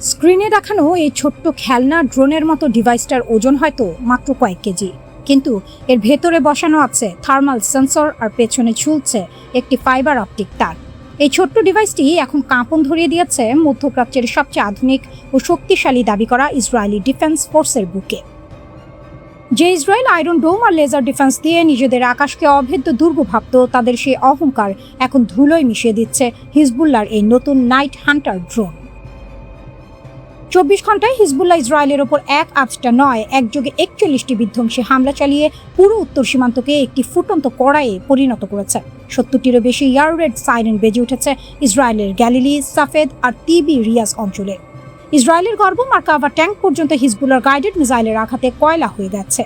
স্ক্রিনে দেখানো এই ছোট্ট খেলনা ড্রোনের মতো ডিভাইসটার ওজন হয়তো মাত্র কয়েক কেজি, কিন্তু এর ভেতরে বসানো আছে থার্মাল সেন্সর আর পেছনে ঝুলছে একটি ফাইবার অপটিক তার। এই ছোট্ট ডিভাইসটি এখন কাঁপন ধরিয়ে দিয়েছে মধ্যপ্রাচ্যের সবচেয়ে আধুনিক ও শক্তিশালী দাবি করা ইসরায়েলি ডিফেন্স ফোর্সের বুকে। যে ইসরায়েল আয়রন ডোম আর লেজার ডিফেন্স দিয়ে নিজেদের আকাশকে অভেদ্য দুর্গ ভাবত, তাদের সেই অহংকার এখন ধুলোয় মিশিয়ে দিচ্ছে হিজবুল্লাহর এই নতুন নাইট হান্টার ড্রোন। 24 ঘন্টায় হিজবুল্লাহ ইসরায়েলের ওপর এক আধটা নয়, একযোগে 41টি বিধ্বংসী হামলা চালিয়ে পুরো উত্তর সীমান্তকে একটি ফুটন্ত কড়াইয়ে পরিণত করেছে। 70টিরও বেশি এয়ার রেড সাইরেন বেজে উঠেছে ইসরায়েলের গ্যালিলি, সাফেদ আর তিবি রিয়াজ অঞ্চলে। ইসরায়েলের গর্ব মার্কাভা ট্যাঙ্ক পর্যন্ত হিজবুল্লাহর গাইডেড মিসাইলের আঘাতে কয়লা হয়ে গেছে।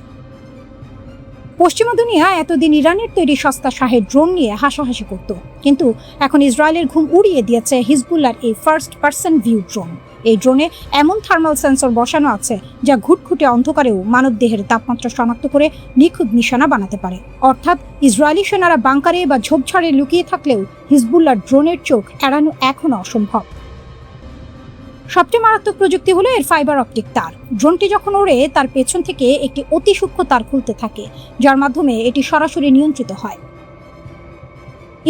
পশ্চিমা দুনিয়া এতদিন ইরানের তৈরি সস্তা শাহের ড্রোন নিয়ে হাসাহাসি করত, কিন্তু এখন ইসরায়েলের ঘুম উড়িয়ে দিয়েছে হিজবুল্লাহর এই ফার্স্ট পার্সন ভিউ ড্রোন। এই ড্রোনে এমন থার্মাল সেন্সর বসানো আছে যা ঘুটঘুটে অন্ধকারেও মানবদেহের তাপমাত্রা শনাক্ত করে নিখুঁত নিশানা বানাতে পারে। অর্থাৎ ইসরায়েলি সেনারা বাংকারে বা ঝোপঝাড়ে লুকিয়ে থাকলেও হিজবুল্লাহর ড্রোনের চোখ এড়ানো এখনো অসম্ভব। সবচেয়ে মারাত্মক প্রযুক্তি হলো এর ফাইবার অপটিক তার। ড্রোনটি যখন ওড়ে তার পেছন থেকে একটি অতি সূক্ষ্ম তার খুলতে থাকে, যার মাধ্যমে এটি সরাসরি নিয়ন্ত্রিত হয়।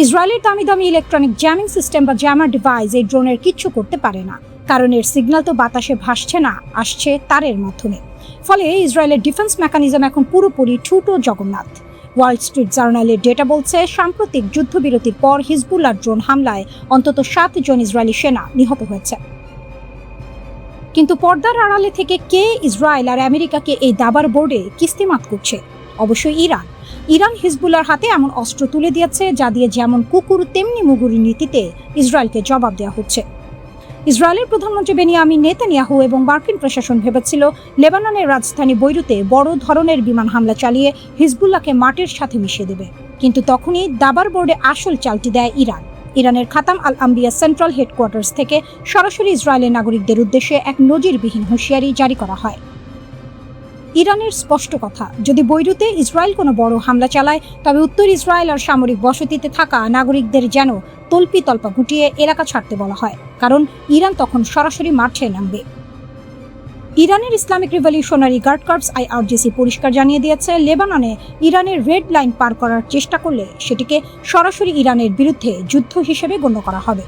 ইসরায়েলের দামি দামি ইলেকট্রনিক জ্যামিং সিস্টেম বা জ্যামার ডিভাইস এই ড্রোনের কিচ্ছু করতে পারে না, কারণ এর সিগন্যাল তো বাতাসে ভাসছে না, আসছে তারের মাধ্যমে। ফলে ইসরায়েলের ডিফেন্স মেকানিজম এখন পুরোপুরি ঠুটো জগন্নাথ। ওয়াল স্ট্রিট জার্নালের ডেটা বলছে, সাম্প্রতিক যুদ্ধবিরতির পর হিজবুল্লাহর ড্রোন হামলায় অন্তত 7 জন ইসরায়েলি সেনা নিহত হয়েছে। কিন্তু পর্দার আড়ালে থেকে কে ইসরায়েল আর আমেরিকাকে এই দাবার বোর্ডে কিস্তিমাত করছে? অবশ্যই ইরান। ইরান হিজবুল্লাহর হাতে এমন অস্ত্র তুলে দিয়েছে যা দিয়ে যেমন কুকুর তেমনি মুগুরি নীতিতে ইসরায়েলকে জবাব দেওয়া হচ্ছে। ইসরায়েলের প্রধানমন্ত্রী বেনিয়ামিন নেতানিয়াহু এবং মার্কিন প্রশাসন ভেবেছিল লেবাননের রাজধানী বৈরুতে বড় ধরনের বিমান হামলা চালিয়ে হিজবুল্লাহকে মাটির সাথে মিশিয়ে দেবে, কিন্তু তখনই দাবার বোর্ডে আসল চালটি দেয় ইরান। ইরানের খাতাম আল আম্বিয়া সেন্ট্রাল হেডকোয়ার্টার্স থেকে সরাসরি ইসরায়েলের নাগরিকদের উদ্দেশ্যে এক নজিরবিহীন হুঁশিয়ারি জারি করা হয়। ইরানের স্পষ্ট কথা, যদি বৈরুতে ইসরায়েল কোনো বড় হামলা চালায় তবে উত্তর ইসরায়েল আর সামরিক বসতিতে থাকা নাগরিকদের যেন তল্পি তল্পা গুটিয়ে এলাকা ছাড়তে বলা হয়, কারণ ইরান তখন সরাসরি মাঠে নামবে। ইরানের Islamic Revolutionary Guard Corps IRGC পরিষ্কার জানিয়ে দিয়েছে, লেবাননে ইরানের রেড লাইন পার করার চেষ্টা করলে সেটিকে সরাসরি ইরানের বিরুদ্ধে যুদ্ধ হিসেবে গণ্য করা হবে।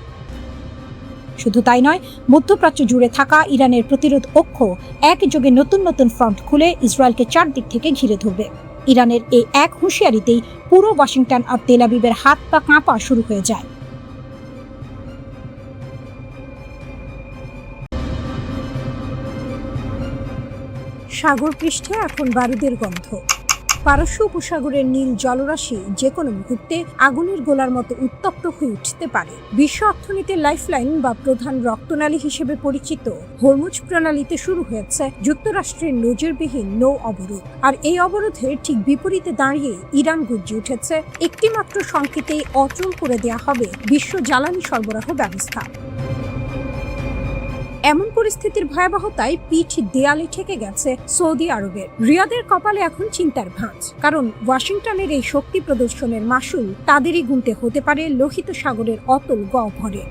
শুধু তাই নয়, মধ্যপ্রাচ্য জুড়ে থাকা ইরানের প্রতিরোধ অক্ষ একযোগে নতুন নতুন ফ্রন্ট খুলে ইসরায়েলকে চারদিক থেকে ঘিরে ধরবে। ইরানের এই এক হুঁশিয়ারিতেই পুরো ওয়াশিংটন আর তেল আবিবের হাত পা কাঁপা শুরু হয়ে যায়। সাগর পৃষ্ঠে এখন বারুদের গন্ধ। পারস্য উপসাগরের নীল জলরাশি যে কোনো মুহূর্তে আগুনের গোলার মতো উত্তপ্ত হয়ে উঠতে পারে। বিশ্ব অর্থনীতির লাইফলাইন বা প্রধান রক্তনালী হিসেবে পরিচিত হরমুজ প্রণালীতে শুরু হয়েছে যুক্তরাষ্ট্রের নজিরবিহীন নৌ অবরোধ। আর এই অবরোধের ঠিক বিপরীতে দাঁড়িয়ে ইরান গর্জে উঠেছে, একটি মাত্র সংকেতেই অচল করে দেয়া হবে বিশ্ব জ্বালানি সরবরাহ ব্যবস্থা। এমন পরিস্থিতির ভয়াবহতায় পিঠ দেয়ালে ঠেকে গেছে সৌদি আরবের। রিয়াদের কপালে এখন চিন্তার ভাঁজ, কারণ ওয়াশিংটনের এই শক্তি প্রদর্শনের মাসুল তাদেরই গুনতে হতে পারে লোহিত সাগরের অতল গহ্বরে।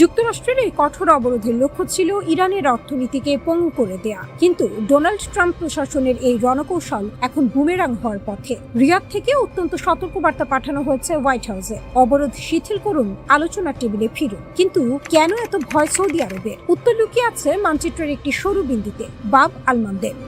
যুক্তরাষ্ট্রের এই কঠোর অবরোধের লক্ষ্য ছিল ইরানের অর্থনীতিকে পঙ্গু করে দেয়া, কিন্তু ডোনাল্ড ট্রাম্প প্রশাসনের এই রণকৌশল এখন বুমেরাং হওয়ার পথে। রিয়াদ থেকে অত্যন্ত সতর্কবার্তা পাঠানো হয়েছে হোয়াইট হাউসে, অবরোধ শিথিল করুন, আলোচনার টেবিলে ফিরুন। কিন্তু কেন এত ভয় সৌদি আরবের? উত্তর লুকিয়ে আছে মানচিত্রের একটি সরু বিন্দুতে, বাব আল মানদেব।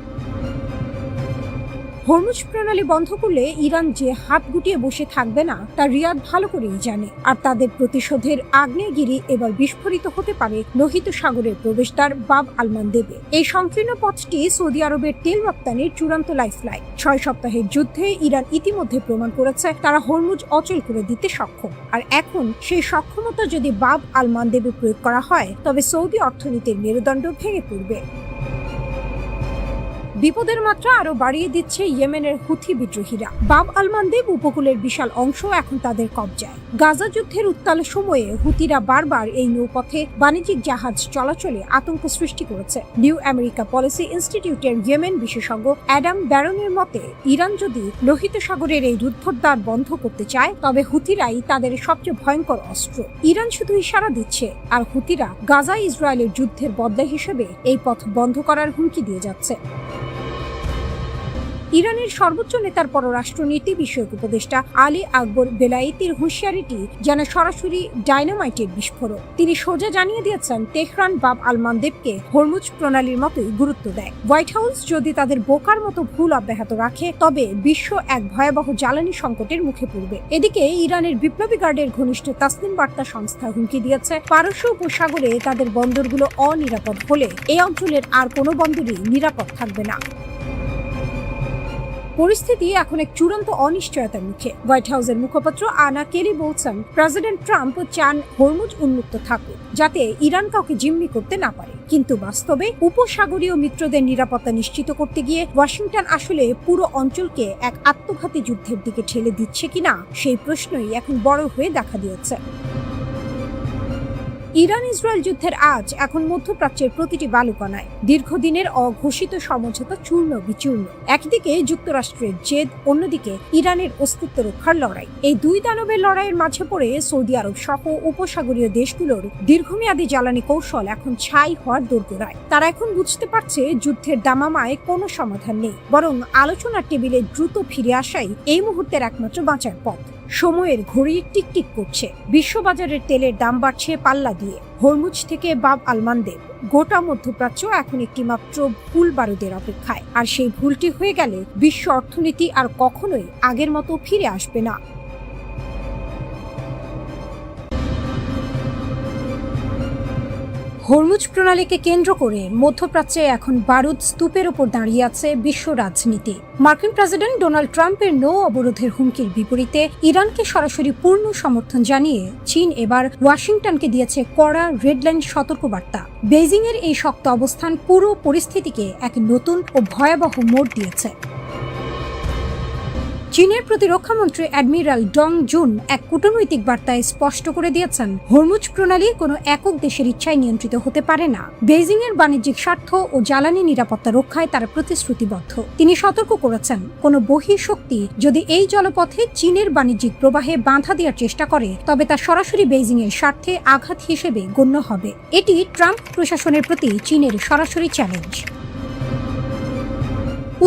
হরমুজ প্রণালী বন্ধ করলে ইরান যে হাত গুটিয়ে বসে থাকবে না তা রিয়াদ ভালো করেই জানে, আর তাদের প্রতিশোধের আগ্নেয়গিরি এবার বিস্ফোরিত হতে পারে লোহিত সাগরের প্রবেশদ্বার বাব আল মানদেবে। এই সংকীর্ণ পথটি সৌদি আরবের তেল রপ্তানির চূড়ান্ত লাইফলাইন। 6 সপ্তাহের যুদ্ধে ইরান ইতিমধ্যে প্রমাণ করেছে তারা হরমুজ অচল করে দিতে সক্ষম, আর এখন সেই সক্ষমতা যদি বাব আল মানদেবে প্রয়োগ করা হয় তবে সৌদি অর্থনীতির মেরুদণ্ড ভেঙে পড়বে। বিপদের মাত্রা আরো বাড়িয়ে দিচ্ছে ইয়েমেনের হুথি বিদ্রোহীরা। বাব আল মানদেব উপকূলের বিশাল অংশ এখন তাদের কবজায়। গাজা যুদ্ধের উত্তাল সময়ে হুথিরা বারবার এই নৌপথে বাণিজ্যিক জাহাজ চলাচলে আতঙ্ক সৃষ্টি করেছে। নিউ আমেরিকা পলিসি ইনস্টিটিউটের ইয়েমেন বিশেষজ্ঞ অ্যাডাম ব্যারনের মতে, ইরান যদি লোহিত সাগরের এই রুদ্ধদ্বার বন্ধ করতে চায় তবে হুথিরাই তাদের সবচেয়ে ভয়ঙ্কর অস্ত্র। ইরান শুধু ইশারা দিচ্ছে আর হুথিরা গাজা ইসরায়েলের যুদ্ধের বদলা হিসেবে এই পথ বন্ধ করার হুমকি দিয়ে যাচ্ছে। ইরানের সর্বোচ্চ নেতার পররাষ্ট্রনীতি বিষয়ক উপদেষ্টা আলী আকবর বেলায়েতির হুঁশিয়ারিটি যেন সরাসরি ডায়নামাইটের বিস্ফোরক। তিনি সোজা জানিয়ে দিয়েছেন তেহরান বাব আল মানদেবকে হরমুজ প্রণালীর মতোই গুরুত্ব দেয়। হোয়াইট হাউস যদি তাদের বোকার মতো ভুল অব্যাহত রাখে তবে বিশ্ব এক ভয়াবহ জ্বালানি সংকটের মুখে পড়বে। এদিকে ইরানের বিপ্লবী গার্ডের ঘনিষ্ঠ তাসনিম বার্তা সংস্থা হুমকি দিয়েছে, পারস্য উপসাগরে তাদের বন্দরগুলো অনিরাপদ হলে এই অঞ্চলের আর কোনো বন্দরই নিরাপদ থাকবে না। পরিস্থিতি এখন এক চূড়ান্ত অনিশ্চয়তার মুখে। হোয়াইট হাউসের মুখপাত্র আনা কেলি বলছেন, প্রেসিডেন্ট ট্রাম্প চান হরমুজ উন্মুক্ত থাকুক যাতে ইরান কাউকে জিম্মি করতে না পারে, কিন্তু বাস্তবে উপসাগরীয় মিত্রদের নিরাপত্তা নিশ্চিত করতে গিয়ে ওয়াশিংটন আসলে পুরো অঞ্চলকে এক আত্মঘাতী যুদ্ধের দিকে ঠেলে দিচ্ছে কিনা সেই প্রশ্নই এখন বড় হয়ে দেখা দিয়েছে। ইরান ইসরায়েল যুদ্ধের আজ এখন মধ্যপ্রাচ্যের প্রতিটি বালুকণায় দীর্ঘদিনের অঘোষিত সমঝোতা চূর্ণ বিচূর্ণ। একদিকে যুক্তরাষ্ট্রের জেদ, অন্যদিকে ইরানের অস্তিত্ব রক্ষার লড়াই। এই দুই দানবের লড়াইয়ের মাঝে পড়ে সৌদি আরব সহ উপসাগরীয় দেশগুলোর দীর্ঘমেয়াদী জ্বালানি কৌশল এখন ছাই হওয়ার দোরগোড়ায়। তারা এখন বুঝতে পারছে যুদ্ধের দামামায় কোনো সমাধান নেই, বরং আলোচনার টেবিলে দ্রুত ফিরে আসাই এই মুহূর্তের একমাত্র বাঁচার পথ। সময়ের ঘড়ি টিকটিক করছে, বিশ্ববাজারের তেলের দাম বাড়ছে পাল্লা দিয়ে। হরমুজ থেকে বাব আল মানদেব, গোটা মধ্যপ্রাচ্য এখন একটি মাত্র ভুল বারুদের অপেক্ষায়। আর সেই ভুলটি হয়ে গেলে বিশ্ব অর্থনীতি আর কখনোই আগের মতো ফিরে আসবে না। হরমুজ প্রণালীকে কেন্দ্র করে মধ্যপ্রাচ্যে এখন বারুদ স্তূপের ওপর দাঁড়িয়ে আছে বিশ্ব রাজনীতি। মার্কিন প্রেসিডেন্ট ডোনাল্ড ট্রাম্পের নৌ অবরোধের হুমকির বিপরীতে ইরানকে সরাসরি পূর্ণ সমর্থন জানিয়ে চীন এবার ওয়াশিংটনকে দিয়েছে কড়া রেডলাইন সতর্কবার্তা। বেইজিং এর এই শক্ত অবস্থান পুরো পরিস্থিতিকে এক নতুন ও ভয়াবহ মোড় দিয়েছে। চীনের প্রতিরক্ষামন্ত্রী অ্যাডমিরাল ডং জুন এক কূটনৈতিক বার্তায় স্পষ্ট করে দিয়েছেন, হরমুজ প্রণালী কোনো একক দেশের ইচ্ছায় নিয়ন্ত্রিত হতে পারে না। বেইজিং এর বাণিজ্যিক স্বার্থ ও জ্বালানি নিরাপত্তা রক্ষায় তারা প্রতিশ্রুতিবদ্ধ। তিনি সতর্ক করেছেন, কোনো বহিঃশক্তি যদি এই জলপথে চীনের বাণিজ্যিক প্রবাহে বাধা দেওয়ার চেষ্টা করে তবে তা সরাসরি বেইজিং এর স্বার্থে আঘাত হিসেবে গণ্য হবে। এটি ট্রাম্প প্রশাসনের প্রতি চীনের সরাসরি চ্যালেঞ্জ।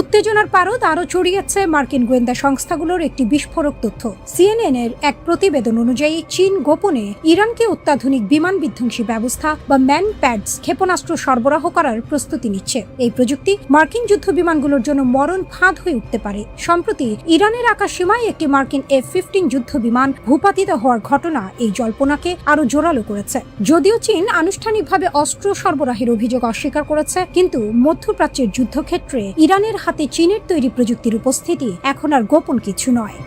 উত্তেজনার পারদ আরও ছড়িয়েছে মার্কিন গোয়েন্দা সংস্থাগুলোর একটি বিস্ফোরক তথ্য। সিএনএন এর এক প্রতিবেদন অনুযায়ী চীন গোপনে ইরানকে অত্যাধুনিক বিমান বিধ্বংসী ব্যবস্থা বা ম্যান প্যাডস ক্ষেপণাস্ত্র সরবরাহ করার প্রস্তুতি নিচ্ছে। এই প্রযুক্তি মার্কিন যুদ্ধ বিমানগুলোর জন্য মরণ ফাঁদ হয়ে উঠতে পারে। সম্প্রতি ইরানের আকাশসীমায় একটি মার্কিন F-15 যুদ্ধ বিমান ভূপাতিত হওয়ার ঘটনা এই জল্পনাকে আরও জোরালো করেছে। যদিও চীন আনুষ্ঠানিকভাবে অস্ত্র সরবরাহের অভিযোগ অস্বীকার করেছে, কিন্তু মধ্যপ্রাচ্যের যুদ্ধক্ষেত্রে ইরানের হাতে চীনের তৈরি প্রযুক্তির উপস্থিতি এখন আর গোপন কিছু নয়।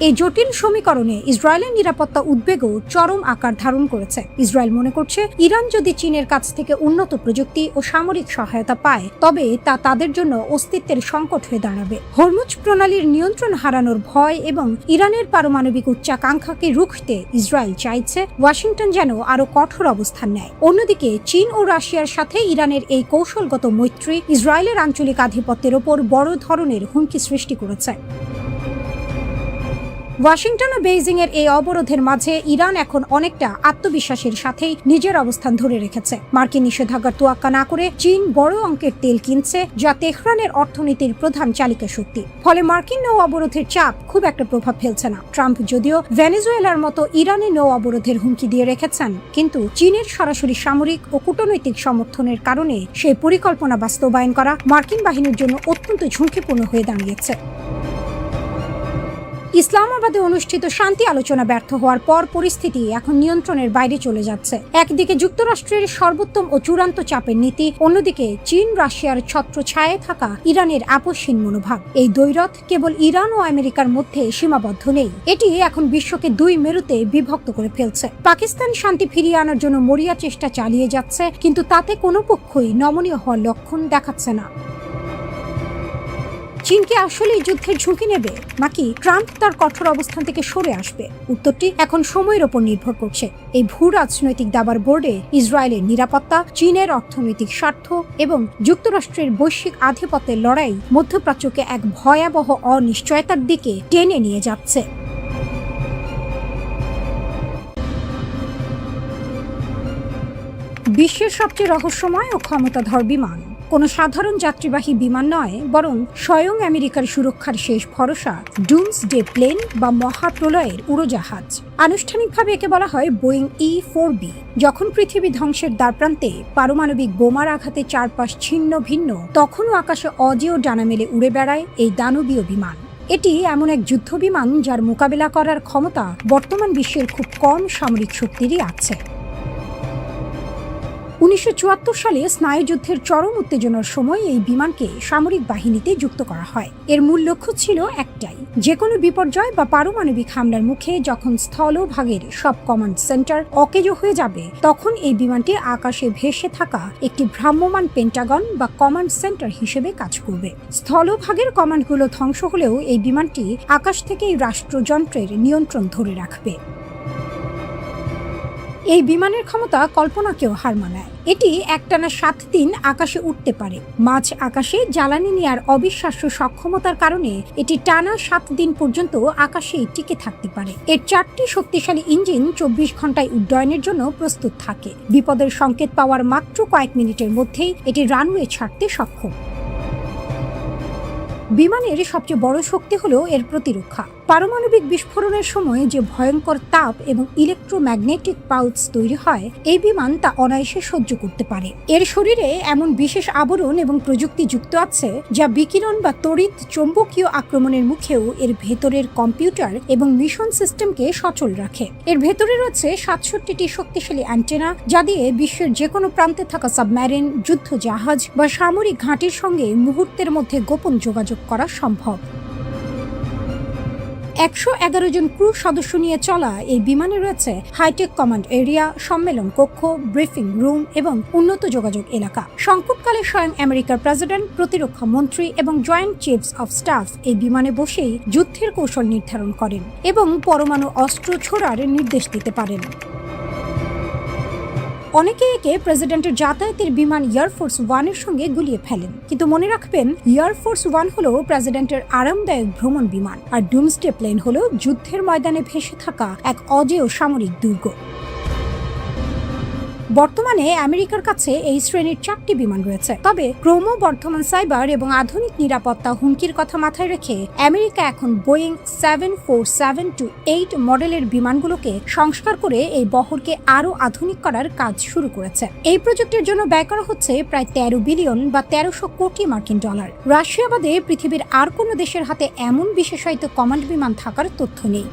এই জটিল সমীকরণে ইসরায়েলের নিরাপত্তা উদ্বেগও চরম আকার ধারণ করেছে। ইসরায়েল মনে করছে, ইরান যদি চীনের কাছ থেকে উন্নত প্রযুক্তি ও সামরিক সহায়তা পায় তবে তা তাদের জন্য অস্তিত্বের সংকট হয়ে দাঁড়াবে। হরমুজ প্রণালীর নিয়ন্ত্রণ হারানোর ভয় এবং ইরানের পারমাণবিক উচ্চাকাঙ্ক্ষাকে রুখতে ইসরায়েল চাইছে ওয়াশিংটন যেন আরও কঠোর অবস্থান নেয়। অন্যদিকে চীন ও রাশিয়ার সাথে ইরানের এই কৌশলগত মৈত্রী ইসরায়েলের আঞ্চলিক আধিপত্যের ওপর বড় ধরনের হুমকি সৃষ্টি করেছে। ওয়াশিংটন ও বেইজিং এর এই অবরোধের মাঝে ইরান এখন অনেকটা আত্মবিশ্বাসের সাথেই নিজের অবস্থান ধরে রেখেছে। মার্কিন নিষেধাজ্ঞার তোয়াক্কা না করে চীন বড় অঙ্কের তেল কিনছে, যা তেহরানের অর্থনীতির প্রধান চালিকা শক্তি। ফলে মার্কিন নৌ অবরোধের চাপ খুব একটা প্রভাব ফেলছে না। ট্রাম্প যদিও ভেনেজুয়েলার মতো ইরানি নৌ অবরোধের হুমকি দিয়ে রেখেছেন, কিন্তু চীনের সরাসরি সামরিক ও কূটনৈতিক সমর্থনের কারণে সেই পরিকল্পনা বাস্তবায়ন করা মার্কিন বাহিনীর জন্য অত্যন্ত ঝুঁকিপূর্ণ হয়ে দাঁড়িয়েছে। ইসলামাবাদে অনুষ্ঠিত শান্তি আলোচনা ব্যর্থ হওয়ার পর পরিস্থিতি এখন নিয়ন্ত্রণের বাইরে চলে যাচ্ছে। একদিকে যুক্তরাষ্ট্রের সর্বোত্তম ও চূড়ান্ত চাপের নীতি, অন্যদিকে চীন রাশিয়ার ছত্রছায়ায় থাকা ইরানের আপোষহীন মনোভাব। এই দ্বৈরথ কেবল ইরান ও আমেরিকার মধ্যে সীমাবদ্ধ নেই, এটি এখন বিশ্বকে দুই মেরুতে বিভক্ত করে ফেলছে। পাকিস্তান শান্তি ফিরিয়ে আনার জন্য মরিয়া চেষ্টা চালিয়ে যাচ্ছে, কিন্তু তাতে কোনো পক্ষই নমনীয় হওয়ার লক্ষণ দেখাচ্ছে না। চীন কি আসলে যুদ্ধের ঝুঁকি নেবে, নাকি ট্রাম্প তার কঠোর অবস্থান থেকে সরে আসবে? উত্তরটি এখন সময়ের ওপর নির্ভর করছে। এই ভূ রাজনৈতিক দাবার বোর্ডে ইসরায়েলের নিরাপত্তা, চীনের অর্থনৈতিক স্বার্থ এবং যুক্তরাষ্ট্রের বৈশ্বিক আধিপত্যের লড়াই মধ্যপ্রাচ্যকে এক ভয়াবহ অনিশ্চয়তার দিকে টেনে নিয়ে যাচ্ছে। বিশ্বের সবচেয়ে রহস্যময় ও ক্ষমতাধর বিমান কোনো সাধারণ যাত্রীবাহী বিমান নয়, বরং স্বয়ং আমেরিকার সুরক্ষার শেষ ভরসা ডুমসডে প্লেন বা মহাপ্রলয়ের উড়োজাহাজ। আনুষ্ঠানিকভাবে একে বলা হয় বোয়িং E-4B। যখন পৃথিবী ধ্বংসের দ্বারপ্রান্তে পারমাণবিক বোমার আঘাতে চারপাশ ছিন্ন ভিন্ন, তখনও আকাশে অজেয় ডানা মেলে উড়ে বেড়ায় এই দানবীয় বিমান। এটি এমন এক যুদ্ধ বিমান যার মোকাবেলা করার ক্ষমতা বর্তমান বিশ্বের খুব কম সামরিক শক্তিরই আছে। 1974 সালে স্নায়ুযুদ্ধের চরম উত্তেজনার সময় এই বিমানকে সামরিক বাহিনীতে যুক্ত করা হয়। এর মূল লক্ষ্য ছিল একটাই, যে কোনো বিপর্যয় বা পারমাণবিক হামলার মুখে যখন স্থলভাগের সব কমান্ড সেন্টার অকেজো হয়ে যাবে, তখন এই বিমানটি আকাশে ভেসে থাকা একটি ভ্রাম্যমাণ পেন্টাগন বা কমান্ড সেন্টার হিসেবে কাজ করবে। স্থলভাগের কমান্ডগুলো ধ্বংস হলেও এই বিমানটি আকাশ থেকেই রাষ্ট্রযন্ত্রের নিয়ন্ত্রণ ধরে রাখবে। এই বিমানের ক্ষমতা কল্পনাকেও হার মানায়। এটি একটানা 7 দিন আকাশে উঠতে পারে। মাঝ আকাশে জ্বালানি নেয়ার অবিশ্বাস্য সক্ষমতার কারণে এটি টানা 7 দিন পর্যন্ত আকাশেই টিকে থাকতে পারে। এর 4টি শক্তিশালী ইঞ্জিন 24 ঘন্টায় উড্ডয়নের জন্য প্রস্তুত থাকে। বিপদের সংকেত পাওয়ার মাত্র কয়েক মিনিটের মধ্যেই এটি রানওয়ে ছাড়তে সক্ষম। বিমানের সবচেয়ে বড় শক্তি হলো এর প্রতিরক্ষা। পারমাণবিক বিস্ফোরণের সময় যে ভয়ঙ্কর তাপ এবং ইলেকট্রোম্যাগনেটিক পালস তৈরি হয়, এই বিমান তা অনায়াসে সহ্য করতে পারে। এর শরীরে এমন বিশেষ আবরণ এবং প্রযুক্তি যুক্ত আছে যা বিকিরণ বা তড়িৎ চৌম্বকীয় আক্রমণের মুখেও এর ভেতরের কম্পিউটার এবং মিশন সিস্টেমকে সচল রাখে। এর ভেতরে রয়েছে 67টি শক্তিশালী অ্যান্টেনা, যা দিয়ে বিশ্বের যে কোনো প্রান্তে থাকা সাবমেরিন, যুদ্ধ জাহাজ বা সামরিক ঘাঁটির সঙ্গে মুহূর্তের মধ্যে গোপন যোগাযোগ করা সম্ভব। 111 জন ক্রু সদস্য নিয়ে চলা এই বিমানে রয়েছে হাইটেক কমান্ড এরিয়া, সম্মেলন কক্ষ, ব্রিফিং রুম এবং উন্নত যোগাযোগ এলাকা। সংকটকালে স্বয়ং আমেরিকার প্রেসিডেন্ট, প্রতিরক্ষা মন্ত্রী এবং জয়েন্ট চিফস অফ স্টাফ এই বিমানে বসেই যুদ্ধের কৌশল নির্ধারণ করেন এবং পরমাণু অস্ত্র ছোড়ার নির্দেশ দিতে পারেন। অনেকে একে প্রেসিডেন্টের যাতায়াতের বিমান এয়ারফোর্স 1 এর সঙ্গে গুলিয়ে ফেলেন, কিন্তু মনে রাখবেন এয়ারফোর্স 1 হলো প্রেসিডেন্টের আরামদায়ক ভ্রমণ বিমান, আর ডুমসডে প্লেন হলো যুদ্ধের ময়দানে ভেসে থাকা এক অজেয় সামরিক দুর্গ। বর্তমানে আমেরিকার কাছে এই শ্রেণীর 4টি বিমান রয়েছে, তবে ক্রমবর্ধমান সাইবার এবং আধুনিক নিরাপত্তা হুমকির কথা মাথায় রেখে আমেরিকা এখন বোয়িং 747-8 মডেলের বিমানগুলোকে সংস্কার করে এই বহরকে আরও আধুনিক করার কাজ শুরু করেছে। এই প্রজেক্টের জন্য ব্যয় করা হচ্ছে প্রায় 13 বিলিয়ন বা 1300 কোটি মার্কিন ডলার। রাশিয়া বাদে পৃথিবীর আর কোনো দেশের হাতে এমন বিশেষায়িত কমান্ড বিমান থাকার তথ্য নেই।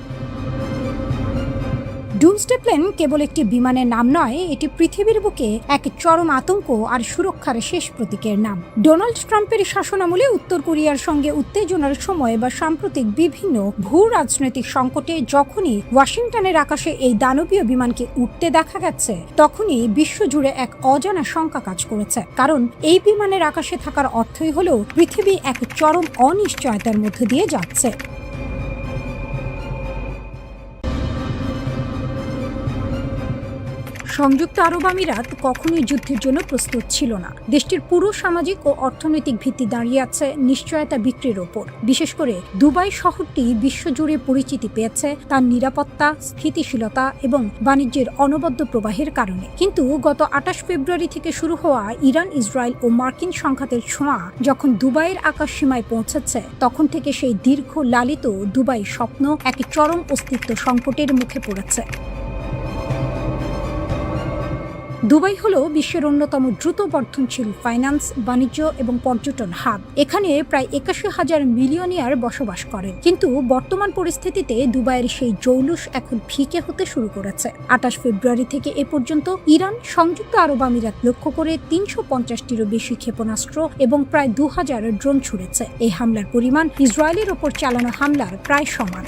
ডুমসডে প্লেন কেবল একটি বিমানের নাম নয়, এটি পৃথিবীর বুকে এক চরম আতঙ্ক আর সুরক্ষার শেষ প্রতীকের নাম। ডোনাল্ড ট্রাম্পের শাসনামলে উত্তর কোরিয়ার সঙ্গে উত্তেজনার সময় বা সাম্প্রতিক বিভিন্ন ভূ রাজনৈতিক সংকটে যখনই ওয়াশিংটনের আকাশে এই দানবীয় বিমানকে উঠতে দেখা গেছে, তখনই বিশ্বজুড়ে এক অজানা শঙ্কা কাজ করেছে। কারণ এই বিমানের আকাশে থাকার অর্থই হলো পৃথিবী এক চরম অনিশ্চয়তার মধ্য দিয়ে যাচ্ছে। সংযুক্ত আরব আমিরাত কখনোই যুদ্ধের জন্য প্রস্তুত ছিল না। দেশটির পুরো সামাজিক ও অর্থনৈতিক ভিত্তি দাঁড়িয়ে আছে নিশ্চয়তা বিক্রির ওপর। বিশেষ করে দুবাই শহরটি বিশ্বজুড়ে পরিচিতি পেয়েছে তার নিরাপত্তা, স্থিতিশীলতা এবং বাণিজ্যের অনবদ্য প্রবাহের কারণে। কিন্তু গত 28 ফেব্রুয়ারি থেকে শুরু হওয়া ইরান, ইসরায়েল ও মার্কিন সংঘাতের ছোঁয়া যখন দুবাইয়ের আকাশ সীমায় পৌঁছেছে, তখন থেকে সেই দীর্ঘ লালিত দুবাই স্বপ্ন এক চরম অস্তিত্ব সংকটের মুখে পড়েছে। দুবাই হলো বিশ্বের অন্যতম দ্রুত বর্ধনশীল ফাইন্যান্স, বাণিজ্য এবং পর্যটন হাব। এখানে প্রায় ৮১,০০০ মিলিয়নিয়ার বসবাস করেন। কিন্তু বর্তমান পরিস্থিতিতে দুবাইয়ের সেই জৌলুস এখন ফিকে হতে শুরু করেছে। ২৮ ফেব্রুয়ারি থেকে এ পর্যন্ত ইরান সংযুক্ত আরব আমিরাত লক্ষ্য করে ৩৫০টিরও বেশি ক্ষেপণাস্ত্র এবং প্রায় ২,০০০ ড্রোন ছুড়েছে। এই হামলার পরিমাণ ইসরায়েলের ওপর চালানো হামলার প্রায় সমান।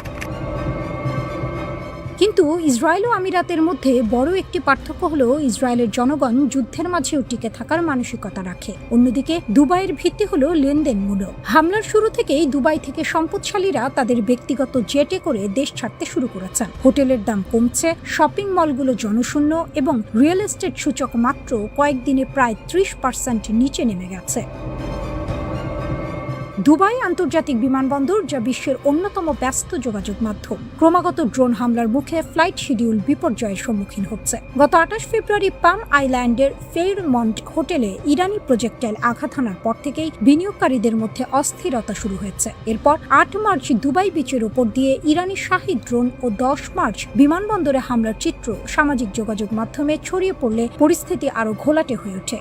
কিন্তু ইসরায়েল ও আমিরাতের মধ্যে বড় একটি পার্থক্য হলো ইসরায়েলের জনগণ যুদ্ধের মাঝেও টিকে থাকার মানসিকতা রাখে। অন্যদিকে দুবাইয়ের ভিত্তি হলো লেনদেনমূলক। হামলার শুরু থেকেই দুবাই থেকে সম্পদশালীরা তাদের ব্যক্তিগত জেটে করে দেশ ছাড়তে শুরু করেছেন। হোটেলের দাম কমছে, শপিং মলগুলো জনশূন্য এবং রিয়েল এস্টেট সূচক মাত্র কয়েকদিনে প্রায় ৩০% নিচে নেমে গেছে। দুবাই আন্তর্জাতিক বিমানবন্দর, যা বিশ্বের অন্যতম ব্যস্ত যোগাযোগ মাধ্যম, ক্রমাগত ড্রোন হামলার মুখে ফ্লাইট শিডিউল বিপর্যয়ের সম্মুখীন হচ্ছে। গত ২৮ ফেব্রুয়ারি পাম আইল্যান্ডের ফেয়ারমন্ট হোটেলে ইরানি প্রজেক্টাইল আঘাত হানার পর থেকেই বিনিয়োগকারীদের মধ্যে অস্থিরতা শুরু হয়েছে। এরপর ৮ মার্চ দুবাই বিচের উপর দিয়ে ইরানি শাহী ড্রোন ও ১০ মার্চ বিমানবন্দরে হামলার চিত্র সামাজিক যোগাযোগ মাধ্যমে ছড়িয়ে পড়লে পরিস্থিতি আরও ঘোলাটে হয়ে ওঠে।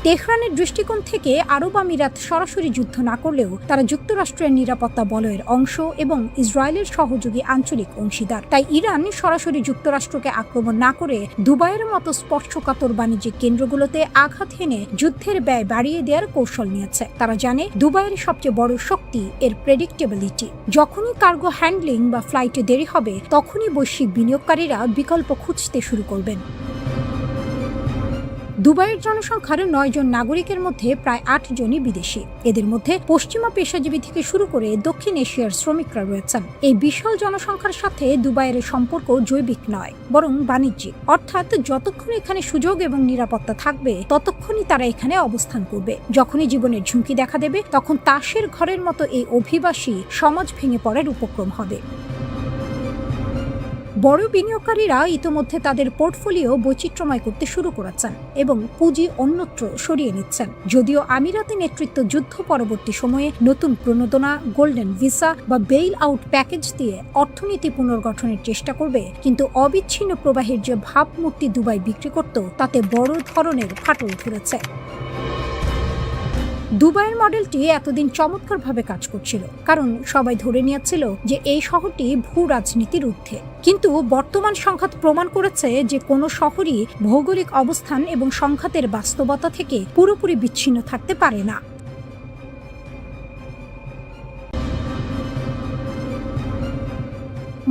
তেহরানের দৃষ্টিকোণ থেকে আরব আমিরাত সরাসরি যুদ্ধ না করলেও তারা যুক্তরাষ্ট্রের নিরাপত্তা বলয়ের অংশ এবং ইসরায়েলের সহযোগী আঞ্চলিক অংশীদার। তাই ইরান সরাসরি যুক্তরাষ্ট্রকে আক্রমণ না করে দুবাইয়ের মতো স্পর্শকাতর বাণিজ্যিক কেন্দ্রগুলোতে আঘাত হেনে যুদ্ধের ব্যয় বাড়িয়ে দেওয়ার কৌশল নিয়েছে। তারা জানে দুবাইয়ের সবচেয়ে বড় শক্তি এর প্রেডিক্টেবিলিটি। যখনই কার্গো হ্যান্ডলিং বা ফ্লাইটে দেরি হবে, তখনই বৈশ্বিক বিনিয়োগকারীরা বিকল্প খুঁজতে শুরু করবেন। দুবাইয়ের জনসংখ্যার ৯ জন নাগরিকের মধ্যে প্রায় ৮ জনই বিদেশি। এদের মধ্যে পশ্চিমা পেশাজীবী থেকে শুরু করে দক্ষিণ এশিয়ার শ্রমিকরা রয়েছেন। এই বিশাল জনসংখ্যার সাথে দুবাইয়ের সম্পর্ক জৈবিক নয়, বরং বাণিজ্যিক। অর্থাৎ যতক্ষণ এখানে সুযোগ এবং নিরাপত্তা থাকবে, ততক্ষণই তারা এখানে অবস্থান করবে। যখনই জীবনের ঝুঁকি দেখা দেবে, তখন তাসের ঘরের মতো এই অভিবাসী সমাজ ভেঙে পড়ার উপক্রম হবে। বড় বিনিয়োগকারীরা ইতোমধ্যে তাদের পোর্টফোলিও বৈচিত্র্যময় করতে শুরু করেছেন এবং পুঁজি অন্যত্র সরিয়ে নিচ্ছেন। যদিও আমিরাতি নেতৃত্ব যুদ্ধ পরবর্তী সময়ে নতুন প্রণোদনা, গোল্ডেন ভিসা বা বেইল আউট প্যাকেজ দিয়ে অর্থনীতি পুনর্গঠনের চেষ্টা করবে, কিন্তু অবিচ্ছিন্ন প্রবাহের যে ভাবমূর্তি দুবাই বিক্রি করত, তাতে বড় ধরনের ফাটল ধরেছে। দুবাইয়ের মডেলটি এতদিন চমৎকারভাবে কাজ করছিল, কারণ সবাই ধরে নিয়েছিল যে এই শহরটি ভূ রাজনীতির ঊর্ধ্বে। কিন্তু বর্তমান সংঘাত প্রমাণ করেছে যে কোনো শহরই ভৌগোলিক অবস্থান এবং সংঘাতের বাস্তবতা থেকে পুরোপুরি বিচ্ছিন্ন থাকতে পারে না।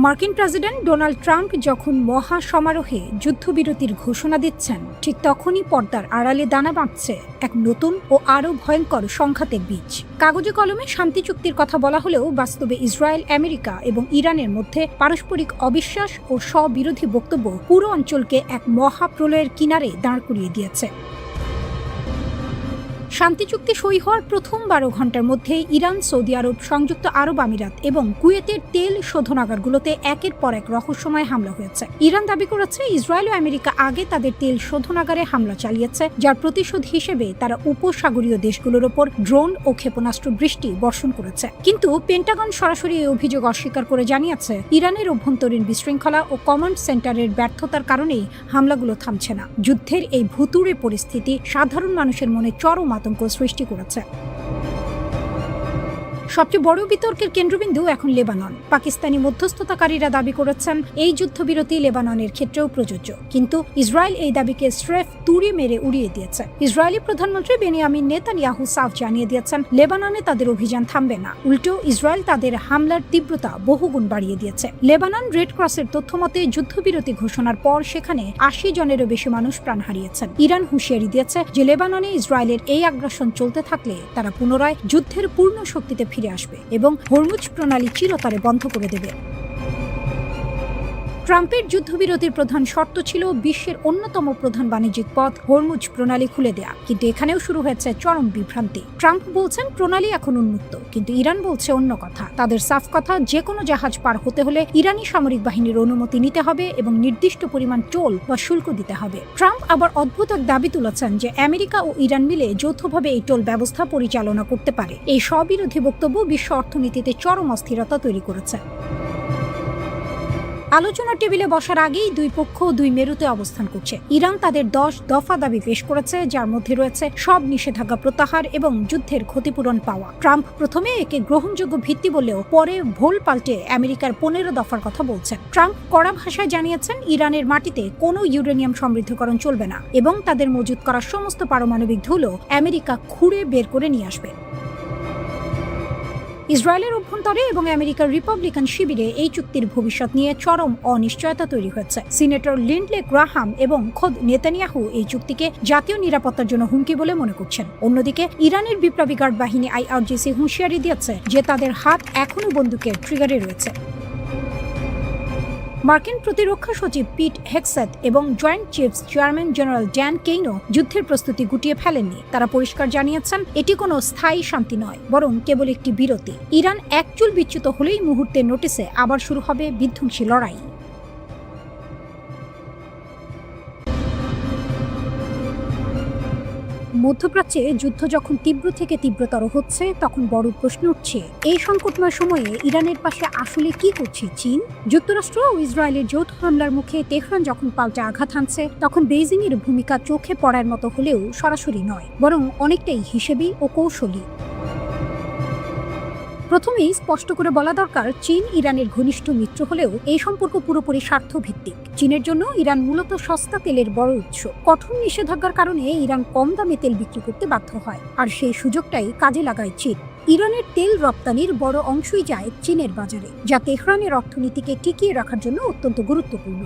মার্কিন প্রেসিডেন্ট ডোনাল্ড ট্রাম্প যখন মহা সমারোহে যুদ্ধবিরতির ঘোষণা দিচ্ছেন, ঠিক তখনই পর্দার আড়ালে দানা বাঁধছে এক নতুন ও আরও ভয়ঙ্কর সংঘাতের বীজ। কাগজে কলমে শান্তি চুক্তির কথা বলা হলেও বাস্তবে ইসরায়েল, আমেরিকা এবং ইরানের মধ্যে পারস্পরিক অবিশ্বাস ও স্ববিরোধী বক্তব্য পুরো অঞ্চলকে এক মহাপ্রলয়ের কিনারে দাঁড় করিয়ে দিয়েছে। শান্তি চুক্তি সই হওয়ার প্রথম ১২ ঘন্টার মধ্যে ইরান, সৌদি আরব, সংযুক্ত আরব আমিরাত এবং কুয়েতের তেল শোধনাগারগুলোতে একের পর এক রহস্যময় হামলা হয়েছে। ইরান দাবি করেছে ইসরায়েল ও আমেরিকা আগে তাদের তেল শোধনাগারে হামলা চালিয়েছে, যার প্রতিশোধ হিসেবে তারা উপসাগরীয় দেশগুলোর ওপর ড্রোন ও ক্ষেপণাস্ত্র বৃষ্টি বর্ষণ করেছে। কিন্তু পেন্টাগন সরাসরি এই অভিযোগ অস্বীকার করে জানিয়েছে ইরানের অভ্যন্তরীণ বিশৃঙ্খলা ও কমান্ড সেন্টারের ব্যর্থতার কারণেই হামলাগুলো থামছে না। যুদ্ধের এই ভুতুড়ে পরিস্থিতি সাধারণ মানুষের মনে চরম আতঙ্ক সৃষ্টি করেছে। সবচেয়ে বড় বিতর্কের কেন্দ্রবিন্দু এখন লেবানন। পাকিস্তানি মধ্যস্থতাকারীরা দাবি করেছেন এই যুদ্ধবিরতি লেবাননের ক্ষেত্রেও প্রযোজ্য, কিন্তু ইসরায়েল এই দাবিকে স্রেফ তুড়ি মেরে উড়িয়ে দিয়েছে। ইসরায়েলি প্রধানমন্ত্রী বেনিয়ামিন নেতানিয়াহু সাফ জানিয়ে দিয়েছেন লেবাননে তাদের অভিযান থামবে না, উল্টো ইসরায়েল তাদের হামলার তীব্রতা বহুগুণ বাড়িয়ে দিয়েছে। লেবানন রেড ক্রসের তথ্যমতে যুদ্ধবিরতি ঘোষণার পর সেখানে ৮০ জনেরও বেশি মানুষ প্রাণ হারিয়েছেন। ইরান হুঁশিয়ারি দিয়েছে যে লেবাননে ইসরায়েলের এই আগ্রাসন চলতে থাকলে তারা পুনরায় যুদ্ধের পূর্ণ শক্তিতে ফিরে আসবে এবং হরমুজ প্রণালী চিরতরে বন্ধ করে দেবে। ট্রাম্পের যুদ্ধবিরতির প্রধান শর্ত ছিল বিশ্বের অন্যতম প্রধান বাণিজ্যিক পথ হরমুজ প্রণালী খুলে দেয়া, কিন্তু এখানেও শুরু হয়েছে চরম বিভ্রান্তি। ট্রাম্প বলছেন প্রণালী এখন উন্মুক্ত, কিন্তু ইরান বলছে অন্য কথা। তাদের সাফ কথা, যে কোনো জাহাজ পার হতে হলে ইরানি সামরিক বাহিনীর অনুমতি নিতে হবে এবং নির্দিষ্ট পরিমাণ টোল বা শুল্ক দিতে হবে। ট্রাম্প আবার অদ্ভুত এক দাবি তুলেছেন যে আমেরিকা ও ইরান মিলে যৌথভাবে এই টোল ব্যবস্থা পরিচালনা করতে পারে। এই স্ববিরোধী বক্তব্য বিশ্ব অর্থনীতিতে চরম অস্থিরতা তৈরি করেছে। আলোচনার টেবিলে বসার আগেই দুই পক্ষ দুই মেরুতে অবস্থান করছে। ইরান তাদের 10 দফা দাবি পেশ করেছে, যার মধ্যে রয়েছে সব নিষেধাজ্ঞা প্রত্যাহার এবং যুদ্ধের ক্ষতিপূরণ পাওয়া। ট্রাম্প প্রথমে একে গ্রহণযোগ্য ভিত্তি বললেও পরে ভোল পাল্টে আমেরিকার 15 দফার কথা বলছেন। ট্রাম্প কড়া ভাষায় জানিয়েছেন ইরানের মাটিতে কোনো ইউরেনিয়াম সমৃদ্ধকরণ চলবে না এবং তাদের মজুত করা সমস্ত পারমাণবিক ধুলো আমেরিকা খুঁড়ে বের করে নিয়ে আসবে। ইসরায়েলের অভ্যন্তরে এবং আমেরিকার রিপাবলিকান শিবিরে এই চুক্তির ভবিষ্যৎ নিয়ে চরম অনিশ্চয়তা তৈরি হয়েছে। সিনেটর লিন্ডলে গ্রাহাম এবং খোদ নেতানিয়াহু এই চুক্তিকে জাতীয় নিরাপত্তার জন্য হুমকি বলে মনে করছেন। অন্যদিকে ইরানের বিপ্লবী গার্ড বাহিনী IRGC হুঁশিয়ারি দিয়েছে যে তাদের হাত এখনও বন্দুকের ট্রিগারে রয়েছে। মার্কিন প্রতিরক্ষা সচিব পিট হেগসেথ এবং joint chiefs chairman general Dan কেইনো যুদ্ধের প্রস্তুতি গুটিয়ে ফেলেননি। তারা পরিষ্কার জানিয়েছেন এটি কোনো স্থায়ী শান্তি নয়, বরং কেবল একটি বিরতি। ইরান এক চুল বিচ্যুত হলেই মুহূর্তের নোটিসে আবার শুরু হবে বিধ্বংসী লড়াই। মধ্যপ্রাচ্যে যুদ্ধ যখন তীব্র থেকে তীব্রতর হচ্ছে, তখন বড় প্রশ্ন উঠছে এই সংকটময় সময়ে ইরানের পাশে আসলে কি করছে চীন? যুক্তরাষ্ট্র ও ইসরায়েলের যৌথ হামলার মুখে তেহরান যখন পাল্টা আঘাত হানছে, তখন বেইজিং এর ভূমিকা চোখে পড়ার মতো হলেও সরাসরি নয়, বরং অনেকটাই হিসেবি ও কৌশলী। প্রথমেই স্পষ্ট করে বলা দরকার, চীন ইরানের ঘনিষ্ঠ মিত্র হলেও এই সম্পর্ক পুরোপুরি স্বার্থভিত্তিক। চীনের জন্য ইরান মূলত সস্তা তেলের বড় উৎস। কঠোর নিষেধাজ্ঞার কারণে ইরান কম দামে তেল বিক্রি করতে বাধ্য হয়, আর সেই সুযোগটাই কাজে লাগায় চীন। ইরানের তেল রপ্তানির বড় অংশই যায় চীনের বাজারে, যা তেহরানের অর্থনীতিকে টিকিয়ে রাখার জন্য অত্যন্ত গুরুত্বপূর্ণ।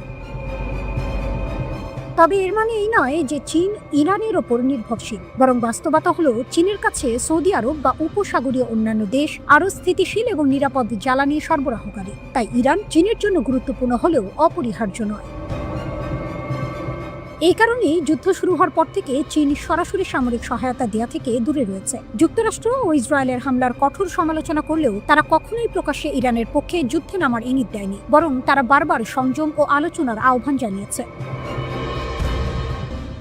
তবে এর মানে এই নয় যে চীন ইরানের ওপর নির্ভরশীল, বরং বাস্তবতা হলো চীনের কাছে সৌদি আরব বা উপসাগরীয় অন্যান্য দেশ আরও স্থিতিশীল এবং নিরাপদ জ্বালানি সরবরাহকারী। তাই ইরান চীনের জন্য গুরুত্বপূর্ণ হলেও অপরিহার্য নয়। এই কারণেই যুদ্ধ শুরু হওয়ার পর থেকে চীন সরাসরি সামরিক সহায়তা দেয়া থেকে দূরে রয়েছে। যুক্তরাষ্ট্র ও ইসরায়েলের হামলার কঠোর সমালোচনা করলেও তারা কখনোই প্রকাশ্যে ইরানের পক্ষে যুদ্ধে নামার ইঙ্গিত দেয়নি, বরং তারা বারবার সংযম ও আলোচনার আহ্বান জানিয়েছে।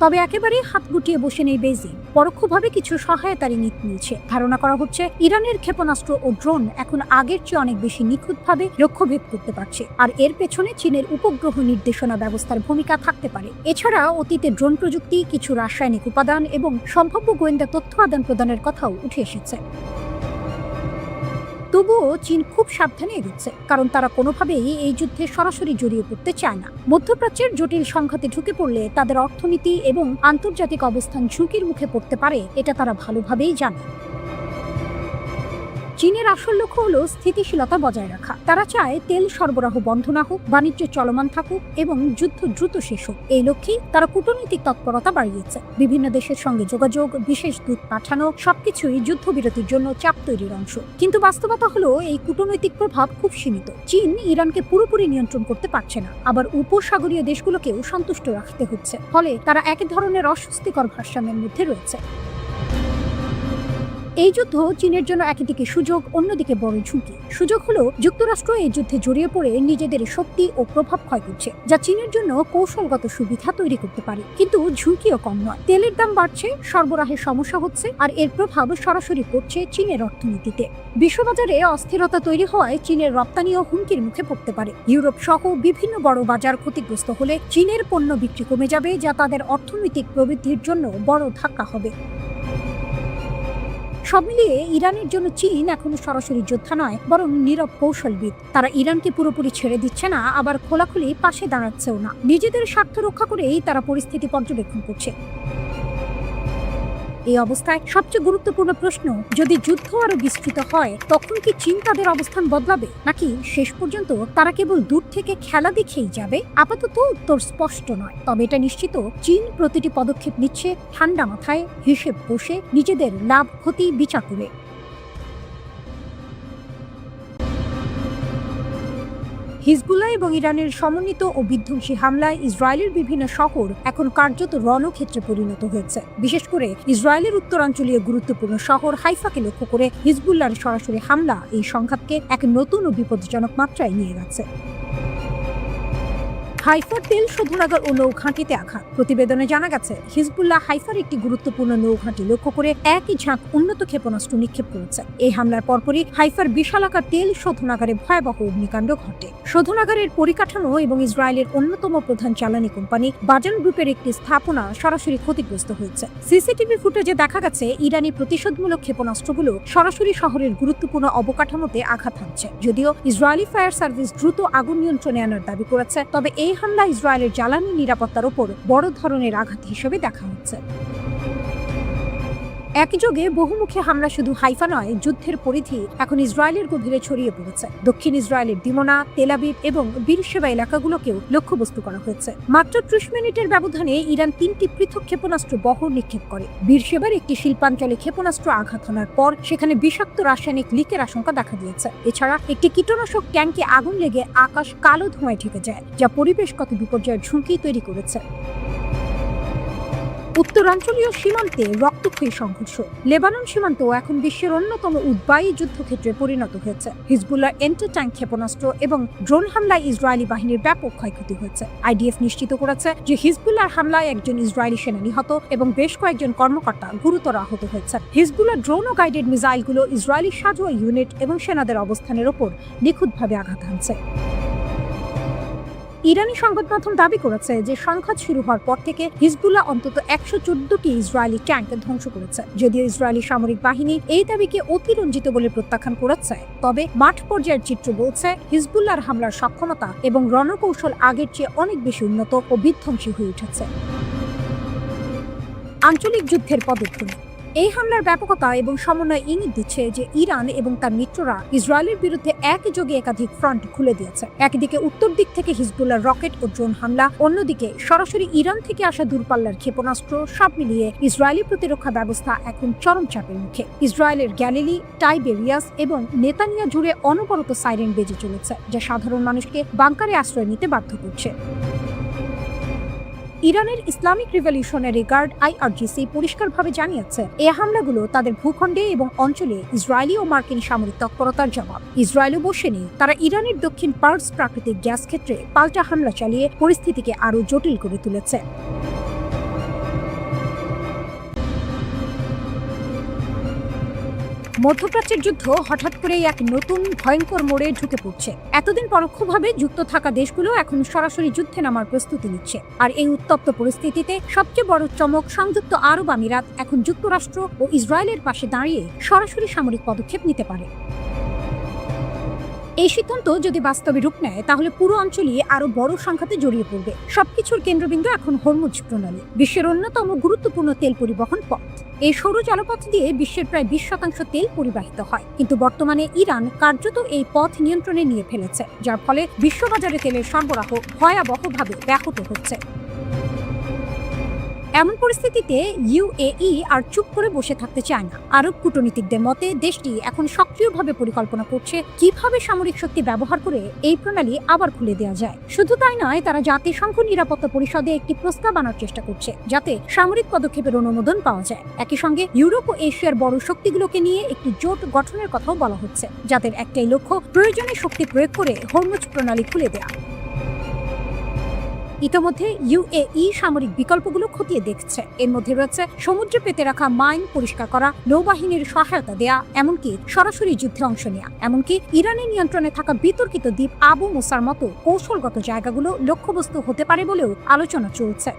তবে একেবারে হাত গুটিয়ে বসে নেই বেইজিং, পরোক্ষভাবে কিছু সহায়তার ইঙ্গিত মিলছে। ধারণা করা হচ্ছে ইরানের ক্ষেপণাস্ত্র ও ড্রোন এখন আগের চেয়ে অনেক বেশি নিখুঁতভাবে লক্ষ্যভেদ করতে পারছে, আর এর পেছনে চীনের উপগ্রহ নির্দেশনা ব্যবস্থার ভূমিকা থাকতে পারে। এছাড়া অতীতে ড্রোন প্রযুক্তি, কিছু রাসায়নিক উপাদান এবং সম্ভাব্য গোয়েন্দা তথ্য আদান প্রদানের কথাও উঠে এসেছে। তবুও চীন খুব সাবধানে এগোচ্ছে, কারণ তারা কোনোভাবেই এই যুদ্ধে সরাসরি জড়িয়ে পড়তে চায় না। মধ্যপ্রাচ্যের জটিল সংঘাতে ঢুকে পড়লে তাদের অর্থনীতি এবং আন্তর্জাতিক অবস্থান ঝুঁকির মুখে পড়তে পারে, এটা তারা ভালোভাবেই জানে। চীনের আসল লক্ষ্য হলো স্থিতিশীলতা বজায় রাখা। তারা চায় তেল সরবরাহ বন্ধ না হোক, বাণিজ্য চলমান থাকুক এবং যুদ্ধ দ্রুত শেষ হোক। এই লক্ষ্যেই তারা কূটনৈতিক তৎপরতা বাড়িয়েছে। বিভিন্ন দেশের সঙ্গে যোগাযোগ, বিশেষ দূত পাঠানো, সবকিছুই যুদ্ধবিরতির জন্য চাপ তৈরির অংশ। কিন্তু বাস্তবতা হলো এই কূটনৈতিক প্রভাব খুব সীমিত। চীন ইরানকে পুরোপুরি নিয়ন্ত্রণ করতে পারছে না, আবার উপসাগরীয় দেশগুলোকেও সন্তুষ্ট রাখতে হচ্ছে। ফলে তারা এক ধরনের অস্বস্তিকর ভারসাম্যের মধ্যে রয়েছে। এই যুদ্ধ চীনের জন্য একদিকে সুযোগ, অন্যদিকে বড় ঝুঁকি। সুযোগ হলো যুক্তরাষ্ট্র এই যুদ্ধে জড়িয়ে পড়ে নিজেদের শক্তি ও প্রভাব ক্ষয় করছে, যা চীনের জন্য কৌশলগত সুবিধা তৈরি করতে পারে। কিন্তু ঝুঁকিও কম নয়। তেলের দাম বাড়ছে, সরবরাহের সমস্যা হচ্ছে, আর এর প্রভাব সরাসরি পড়ছে চীনের অর্থনীতিতে। বিশ্ববাজারে অস্থিরতা তৈরি হওয়ায় চীনের রপ্তানিও হুমকির মুখে পড়তে পারে। ইউরোপ সহ বিভিন্ন বড় বাজার ক্ষতিগ্রস্ত হলে চীনের পণ্য বিক্রি কমে যাবে, যা তাদের অর্থনৈতিক প্রবৃদ্ধির জন্য বড় ধাক্কা হবে। সব মিলিয়ে ইরানের জন্য চীন এখনো সরাসরি যোদ্ধা নয়, বরং নীরব কৌশলবিদ। তারা ইরানকে পুরোপুরি ছেড়ে দিচ্ছে না, আবার খোলাখুলি পাশে দাঁড়াচ্ছেও না। নিজেদের স্বার্থ রক্ষা করেই তারা পরিস্থিতি পর্যবেক্ষণ করছে। এই অবস্থায় সবচেয়ে গুরুত্বপূর্ণ প্রশ্ন, যদি যুদ্ধ আরো বিস্তৃত হয়, তখন কি চীন তাদের অবস্থান বদলাবে, নাকি শেষ পর্যন্ত তারা কেবল দূর থেকে খেলা দেখেই যাবে? আপাতত উত্তর স্পষ্ট নয়, তবে এটা নিশ্চিত, চীন প্রতিটি পদক্ষেপ নিচ্ছে ঠান্ডা মাথায়, হিসেব বসে, নিজেদের লাভ ক্ষতি বিচার করে। হিজবুল্লাহ এবং ইরানের সমন্বিত ও বিধ্বংসী হামলায় ইসরায়েলের বিভিন্ন শহর এখন কার্যত রণক্ষেত্রে পরিণত হয়েছে। বিশেষ করে ইসরায়েলের উত্তরাঞ্চলীয় গুরুত্বপূর্ণ শহর হাইফাকে লক্ষ্য করে হিজবুল্লাহর সরাসরি হামলা এই সংঘাতকে এক নতুন ও বিপজ্জনক মাত্রায় নিয়ে গেছে। হাইফার তেল শোধনাগার ও নৌঘাঁটিতে আঘাত। প্রতিবেদনে জানা গেছে, হিজবুল্লাহ হাইফার একটি গুরুত্বপূর্ণ নৌঘাঁটি লক্ষ্য করে একই ঝাঁক উন্নত ক্ষেপণাস্ত্র নিক্ষেপ করেছে। এই হামলার পরপরই হাইফার বিশালাকার তেল শোধনাগারে ভয়াবহ অগ্নিকাণ্ড ঘটে। শোধনাগারের পরিকাঠামো এবং ইসরায়েলের অন্যতম প্রধান জ্বালানি কোম্পানি বাজান গ্রুপের একটি স্থাপনা সরাসরি ক্ষতিগ্রস্ত হয়েছে। সিসিটিভি ফুটেজে দেখা গেছে, ইরানি প্রতিশোধমূলক ক্ষেপণাস্ত্রগুলো সরাসরি শহরের গুরুত্বপূর্ণ অবকাঠামোতে আঘাত হানছে। যদিও ইসরায়েলি ফায়ার সার্ভিস দ্রুত আগুন নিয়ন্ত্রণে আনার দাবি করেছে, তবে এই হামলা ইসরায়েলের জ্বালানি নিরাপত্তার উপর বড় ধরনের আঘাত হিসেবে দেখা হচ্ছে। একযোগে বহুমুখী হামলা শুধু হাইফা নয়, যুদ্ধের পরিধি এখন ইসরায়েলের গভীরে ছড়িয়ে পড়েছে। দক্ষিণ ইসরায়েলের দিমোনা, তেল আবিব এবং বীরশেবা এলাকাগুলোকেও লক্ষ্যবস্তু করা হয়েছে। মাত্র 30 মিনিটের ব্যবধানে ইরান 3টি পৃথক ক্ষেপণাস্ত্র বহর নিক্ষেপ করে। বীরশেবার একটি শিল্পাঞ্চলে ক্ষেপণাস্ত্র আঘাত হানার পর সেখানে বিষাক্ত রাসায়নিক লিকের আশঙ্কা দেখা দিয়েছে। এছাড়া একটি কীটনাশক ট্যাঙ্কে আগুন লেগে আকাশ কালো ধোঁয়ায় ঢেকে যায়, যা পরিবেশগত বিপর্যয়ের ঝুঁকি তৈরি করেছে। উত্তরাঞ্চলীয় সীমান্তে রক্তক্ষয়ী সংঘর্ষ। লেবানন সীমান্তও এখন বিশ্বের অন্যতম উদ্বায়ী যুদ্ধক্ষেত্রে পরিণত হয়েছে। হিজবুল্লাহ এন্টি ট্যাঙ্ক ক্ষেপণাস্ত্র এবং ড্রোন হামলায় ইসরায়েলি বাহিনীর ব্যাপক ক্ষয়ক্ষতি হয়েছে। আইডিএফ নিশ্চিত করেছে যে হিজবুল্লাহর হামলায় একজন ইসরায়েলি সেনা নিহত এবং বেশ কয়েকজন কর্মকর্তা গুরুতর আহত হয়েছে। হিজবুল্লাহ ড্রোন ও গাইডেড মিসাইলগুলো ইসরায়েলি সাজোয়া ইউনিট এবং সেনাদের অবস্থানের ওপর নিখুঁতভাবে আঘাত হানছে। ইরানি সংবাদ মাধ্যম দাবি করেছে যে সংঘাত শুরু হওয়ার পর থেকে হিজবুল্লাহ অন্তত 114টি ইসরায়েলি ট্যাঙ্ক ধ্বংস করেছে। যদিও ইসরায়েলি সামরিক বাহিনী এই দাবিকে অতিরঞ্জিত বলে প্রত্যাখ্যান করেছে, তবে মাঠ পর্যায়ের চিত্র বলছে হিজবুল্লাহর হামলার সক্ষমতা এবং রণকৌশল আগের চেয়ে অনেক বেশি উন্নত ও বিধ্বংসী হয়ে উঠেছে। আঞ্চলিক যুদ্ধের পদক্ষেপ। এই হামলার ব্যাপকতা এবং সমন্বয় ইঙ্গিত দিচ্ছে যে ইরান এবং তার মিত্ররা ইসরায়েলের বিরুদ্ধে একযোগে একাধিক ফ্রন্ট খুলে দিয়েছে। একদিকে উত্তর দিক থেকে হিজবুল্লাহর রকেট ও ড্রোন হামলা, অন্যদিকে সরাসরি ইরান থেকে আসা দূরপাল্লার ক্ষেপণাস্ত্র, সব মিলিয়ে ইসরায়েলি প্রতিরক্ষা ব্যবস্থা এখন চরম চাপের মুখে। ইসরায়েলের গ্যালিলি, টাইবেরিয়াস এবং নেতানিয়া জুড়ে অনবরত সাইরেন বেজে চলেছে, যা সাধারণ মানুষকে বাংকারে আশ্রয় নিতে বাধ্য করছে। ইরানের ইসলামিক রিভলিউশনারি গার্ড IRGC পরিষ্কারভাবে জানিয়েছে, এই হামলাগুলো তাদের ভূখণ্ডে এবং অঞ্চলে ইসরায়েলি ও মার্কিন সামরিক তৎপরতার জবাব। ইসরায়েলও বসে নেই, তারা ইরানের দক্ষিণ পার্স প্রাকৃতিক গ্যাস ক্ষেত্রে পাল্টা হামলা চালিয়ে পরিস্থিতিকে আরও জটিল করে তুলেছে। মধ্যপ্রাচ্যের যুদ্ধ হঠাৎ করেই এক নতুন ভয়ঙ্কর মোড়ে ঢুকে পড়ছে। এতদিন পরোক্ষভাবে যুক্ত থাকা দেশগুলো এখন সরাসরি যুদ্ধে নামার প্রস্তুতি নিচ্ছে। আর এই উত্তপ্ত পরিস্থিতিতে সবচেয়ে বড় চমক, সংযুক্ত আরব আমিরাত এখন যুক্তরাষ্ট্র ও ইসরায়েলের পাশে দাঁড়িয়ে সরাসরি সামরিক পদক্ষেপ নিতে পারে। এই সিদ্ধান্ত যদি বাস্তবে রূপ নেয়, তাহলে পুরো অঞ্চলই আরো বড় সংঘাতে জড়িয়ে পড়বে। সবকিছুর কেন্দ্রবিন্দু এখন হরমুজ প্রণালী, বিশ্বের অন্যতম গুরুত্বপূর্ণ তেল পরিবহন পথ। এই সরু জলপথ দিয়ে বিশ্বের প্রায় 20% তেল পরিবাহিত হয়, কিন্তু বর্তমানে ইরান কার্যত এই পথ নিয়ন্ত্রণে নিয়ে ফেলেছে, যার ফলে বিশ্ববাজারে তেলের সরবরাহ ভয়াবহভাবে ব্যাহত হচ্ছে। এমন পরিস্থিতিতে UAE আর চুপ করে বসে থাকতে চায় না। আরব কূটনীতিকদের মতে দেশটি এখন সক্রিয়ভাবে পরিকল্পনা করছে কিভাবে সামরিক শক্তি ব্যবহার করে এই প্রণালী আবার খুলে দেওয়া যায়। শুধু তাই নয়, তারা জাতিসংঘ নিরাপত্তা পরিষদে একটি প্রস্তাব আনার চেষ্টা করছে, যাতে সামরিক পদক্ষেপের অনুমোদন পাওয়া যায়। একই সঙ্গে ইউরোপ ও এশিয়ার বড় শক্তিগুলোকে নিয়ে একটি জোট গঠনের কথাও বলা হচ্ছে, যাদের একটাই লক্ষ্য প্রয়োজনে শক্তি প্রয়োগ করে হরমুজ প্রণালী খুলে দেওয়া। ইতোমধ্যে UAE সামরিক বিকল্পগুলো খতিয়ে দেখছে। এর মধ্যে রয়েছে সমুদ্রে পেতে রাখা মাইন পরিষ্কার করা, নৌবাহিনীর সহায়তা দেয়া, এমনকি সরাসরি যুদ্ধে অংশ নেওয়া। এমনকি ইরানের নিয়ন্ত্রণে থাকা বিতর্কিত দ্বীপ আবু মুসার মতো কৌশলগত জায়গাগুলো লক্ষ্যবস্তু হতে পারে বলেও আলোচনা চলছে।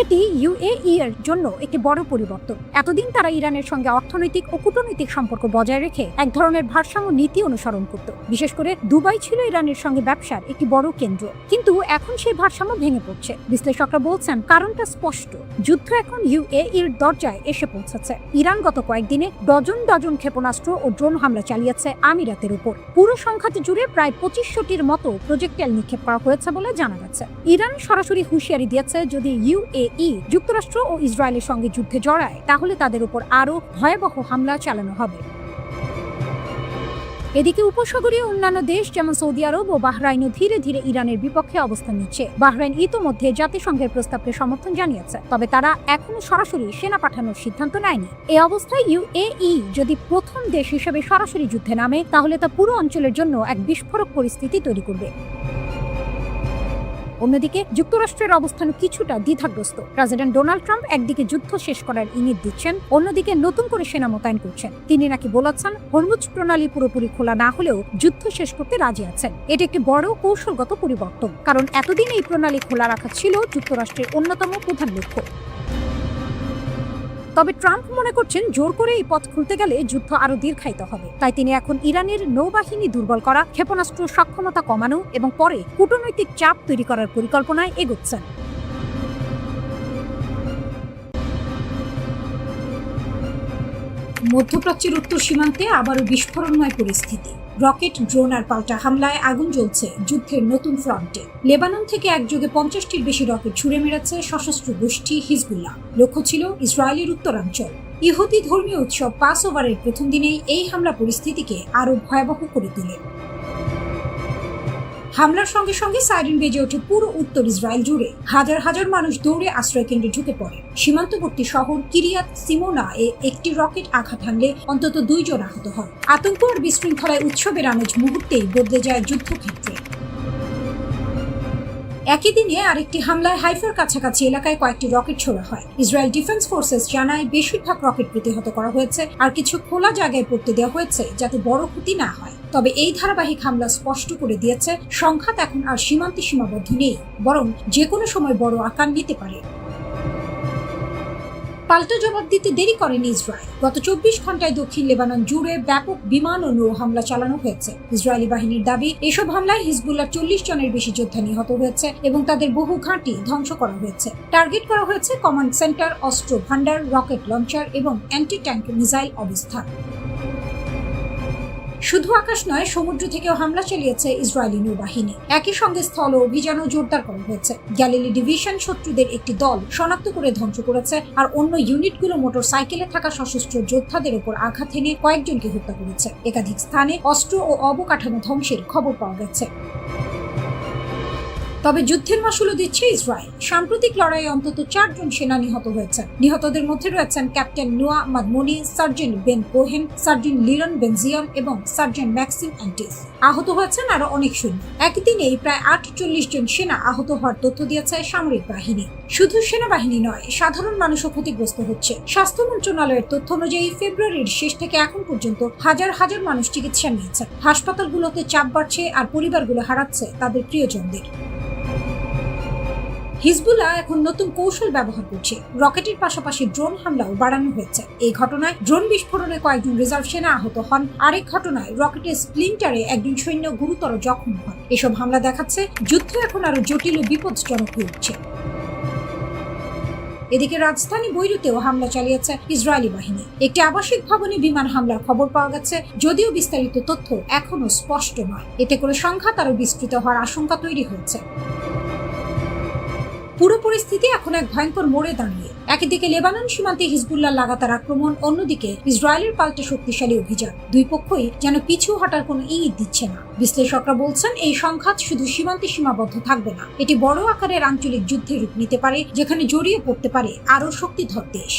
এটি UAE এর জন্য একটি বড় পরিবর্তন। এতদিন তারা ইরানের সঙ্গে অর্থনৈতিক ও কূটনৈতিক সম্পর্ক বজায় রেখে এক ধরনের ভারসাম্য নীতি অনুসরণ করত। বিশেষ করে দুবাই ছিল ইরানের সঙ্গে ব্যবসার একটি বড় কেন্দ্র, কিন্তু এখন সেই ভারসাম্য ভেঙে পড়ছে। বিশ্লেষকরা বলছেন, কারণটা স্পষ্ট, যুদ্ধ এখন UAE এর দরজায় এসে পৌঁছেছে। ইরান গত কয়েকদিনে ডজন ডজন ক্ষেপণাস্ত্র ও ড্রোন হামলা চালিয়েছে আমিরাতের উপর। পুরো সংঘাত জুড়ে প্রায় 2500টির মতো প্রজেক্টাইল নিক্ষেপ করা হয়েছে বলে জানা গেছে। ইরান সরাসরি হুঁশিয়ারি দিয়েছে, যদি UAE যুক্তরাষ্ট্র ও ইসরায়েলের সঙ্গে যুদ্ধে জড়ায়, তাহলে তাদের উপর আরো ভয়াবহ হামলা চালানো হবে। এদিকে উপসাগরীয় অন্যান্য দেশ যেমন সৌদি আরব ও বাহরাইনও ধীরে ধীরে ইরানের বিপক্ষে অবস্থান নিচ্ছে। বাহরাইন ইতোমধ্যে জাতিসংঘের প্রস্তাবকে সমর্থন জানিয়েছে, তবে তারা এখনো সরাসরি সেনা পাঠানোর সিদ্ধান্ত নেয়নি। এই অবস্থায় UAE যদি প্রথম দেশ হিসেবে সরাসরি যুদ্ধে নামে, তাহলে তা পুরো অঞ্চলের জন্য এক বিস্ফোরক পরিস্থিতি তৈরি করবে। অন্যদিকে যুক্তরাষ্ট্রের অবস্থান কিছুটা দ্বিধাগ্রস্ত। প্রেসিডেন্ট ডোনাল্ড ট্রাম্প একদিকে যুদ্ধ শেষ করার ইঙ্গিত দিচ্ছেন, অন্যদিকে নতুন করে সেনা মোতায়েন করছেন। তিনি নাকি বলেছেন হরমুজ প্রণালী পুরোপুরি খোলা না হলেও যুদ্ধ শেষ করতে রাজি আছেন। এটি একটি বড় কৌশলগত পরিবর্তন, কারণ এতদিন এই প্রণালী খোলা রাখা ছিল যুক্তরাষ্ট্রের অন্যতম প্রধান লক্ষ্য। তবে ট্রাম্প মনে করছেন জোর করে এই পথ খুলতে গেলে যুদ্ধ আরো দীর্ঘায়িত হবে। তাই তিনি এখন ইরানের নৌবাহিনী দুর্বল করা, ক্ষেপণাস্ত্র সক্ষমতা কমানো এবং পরে কূটনৈতিক চাপ তৈরি করার পরিকল্পনায় এগোচ্ছেন। মধ্যপ্রাচ্যের উত্তর সীমান্তে আবারও বিস্ফোরণময় পরিস্থিতি। রকেট, ড্রোন আর পাল্টা হামলায় আগুন জ্বলছে যুদ্ধের নতুন ফ্রন্টে। লেবানন থেকে একযোগে 50টির বেশি রকেট ছুড়ে মেরেছে সশস্ত্র গোষ্ঠী হিজবুল্লাহ। লক্ষ্য ছিল ইসরায়েলের উত্তরাঞ্চল। ইহুদি ধর্মীয় উৎসব পাস ওভারের প্রথম দিনেই এই হামলা পরিস্থিতিকে আরো ভয়াবহ করে তোলে। হামলার সঙ্গে সঙ্গে সাইরেন বেজে ওঠে পুরো উত্তর ইসরায়েল জুড়ে। হাজার হাজার মানুষ দৌড়ে আশ্রয় কেন্দ্রে ঢুকে পড়ে। সীমান্তবর্তী শহর কিরিয়াত সিমোনা এ একটি রকেট আঘাত হানলে অন্তত 2 জন আহত হয়। আতঙ্ক আর বিশৃঙ্খলায় উৎসবের আমেজ মুহূর্তেই বদলে যায় যুদ্ধক্ষেত্রে। একই দিনে আরেকটি হামলায় হাইফার কাছাকাছি এলাকায় কয়েকটি রকেট ছোড়া হয়। ইসরায়েল ডিফেন্স ফোর্সেস জানায় বেশিরভাগ রকেট প্রতিহত করা হয়েছে আর কিছু খোলা জায়গায় পড়তে দেওয়া হয়েছে যাতে বড় ক্ষতি না হয়। তবে এই ধারাবাহিক হামলা স্পষ্ট করে দিয়েছে সংঘাত এখন আর সীমান্তে সীমাবদ্ধ নেই, বরং যে কোনো সময় বড় আকার নিতে পারে। পাল্টা জবাব দিতে দেরি করেনি ইসরায়েল। গত 24 ঘন্টায় দক্ষিণ লেবানন জুড়ে ব্যাপক বিমান ও নৌ হামলা চালানো হয়েছে। ইসরায়েলি বাহিনীর দাবি, এসব হামলায় হিজবুল্লাহর 40 জনের বেশি যোদ্ধা নিহত হয়েছে এবং তাদের বহু ঘাঁটি ধ্বংস করা হয়েছে। টার্গেট করা হয়েছে কমান্ড সেন্টার, অস্ত্র ভান্ডার, রকেট লঞ্চার এবং অ্যান্টি ট্যাঙ্ক মিসাইল অবস্থান। শুধু আকাশ নয়, সমুদ্র থেকেও হামলা চালিয়েছে ইসরায়েলি নৌবাহিনী। একই সঙ্গে স্থল অভিযানও জোরদার করা হয়েছে। গ্যালিলি ডিভিশন শত্রুদের একটি দল শনাক্ত করে ধ্বংস করেছে, আর অন্য ইউনিটগুলো মোটর সাইকেলে থাকা সশস্ত্র যোদ্ধাদের উপর আঘাত হেনে কয়েকজনকে হত্যা করেছে। একাধিক স্থানে অস্ত্র ও অবকাঠামো ধ্বংসের খবর পাওয়া গেছে। তবে যুদ্ধের মাশুলও দিচ্ছে ইসরায়েল। সাম্প্রতিক লড়াইয়ে অন্তত 4 জন সেনা নিহত হয়েছেন। নিহতদের মধ্যে রয়েছেন ক্যাপ্টেন নোয়া মাদমনি, সার্জেন্ট বেন কোহেন, সার্জেন্ট লিরন বেনজিয়ন এবং সার্জেন্ট ম্যাক্সিম অ্যান্টিস। আহত হয়েছেন আরো অনেক সৈন্য। একদিনেই প্রায় 48 জন সেনা আহত হওয়ার তথ্য দিয়েছে সামরিক বাহিনী। শুধু সেনাবাহিনী নয়, সাধারণ মানুষও ক্ষতিগ্রস্ত হচ্ছে। স্বাস্থ্য মন্ত্রণালয়ের তথ্য অনুযায়ী ফেব্রুয়ারির শেষ থেকে এখন পর্যন্ত হাজার হাজার মানুষ চিকিৎসা নিয়েছেন। হাসপাতালগুলোতে চাপ বাড়ছে আর পরিবারগুলো হারাচ্ছে তাদের প্রিয়জনদের। হিজবুল্লাহ এখন নতুন কৌশল ব্যবহার করছে। রকেটের পাশাপাশি ড্রোন হামলাও বাড়ানো হয়েছে। এই ঘটনায় ড্রোন বিস্ফোরণে কয়েকজন রিজার্ভ সেনা আহত হন। আরেক ঘটনায় রকেটের স্প্লিন্টারে একজন সৈন্য গুরুতর জখম হন। এসব হামলা দেখাচ্ছে যুদ্ধ এখন আরো জটিল ও বিপজ্জনক হয়ে উঠছে। এদিকে রাজধানী বৈরুতেও হামলা চালিয়েছে ইসরায়েলি বাহিনী। একটি আবাসিক ভবনে বিমান হামলার খবর পাওয়া গেছে, যদিও বিস্তারিত তথ্য এখনো স্পষ্ট নয়। এতে করে সংঘাত আরো বিস্তৃত হওয়ার আশঙ্কা তৈরি হয়েছে। পুরো পরিস্থিতি এখন এক ভয়ঙ্কর মোড়ে দাঁড়িয়ে। একদিকে লেবানন সীমান্তে হিজবুল্লাহ লাগাতার আক্রমণ, অন্যদিকে ইসরায়েলের পাল্টা শক্তিশালী অভিযান। দুই পক্ষই যেন পিছু হটার কোনো ইঙ্গিত দিচ্ছে না। বিশ্লেষকরা বলছেন, এই সংঘাত শুধু সীমান্তে সীমাবদ্ধ থাকবে না, এটি বড় আকারের আঞ্চলিক যুদ্ধের রূপ নিতে পারে, যেখানে জড়িয়ে পড়তে পারে আরও শক্তিধর দেশ।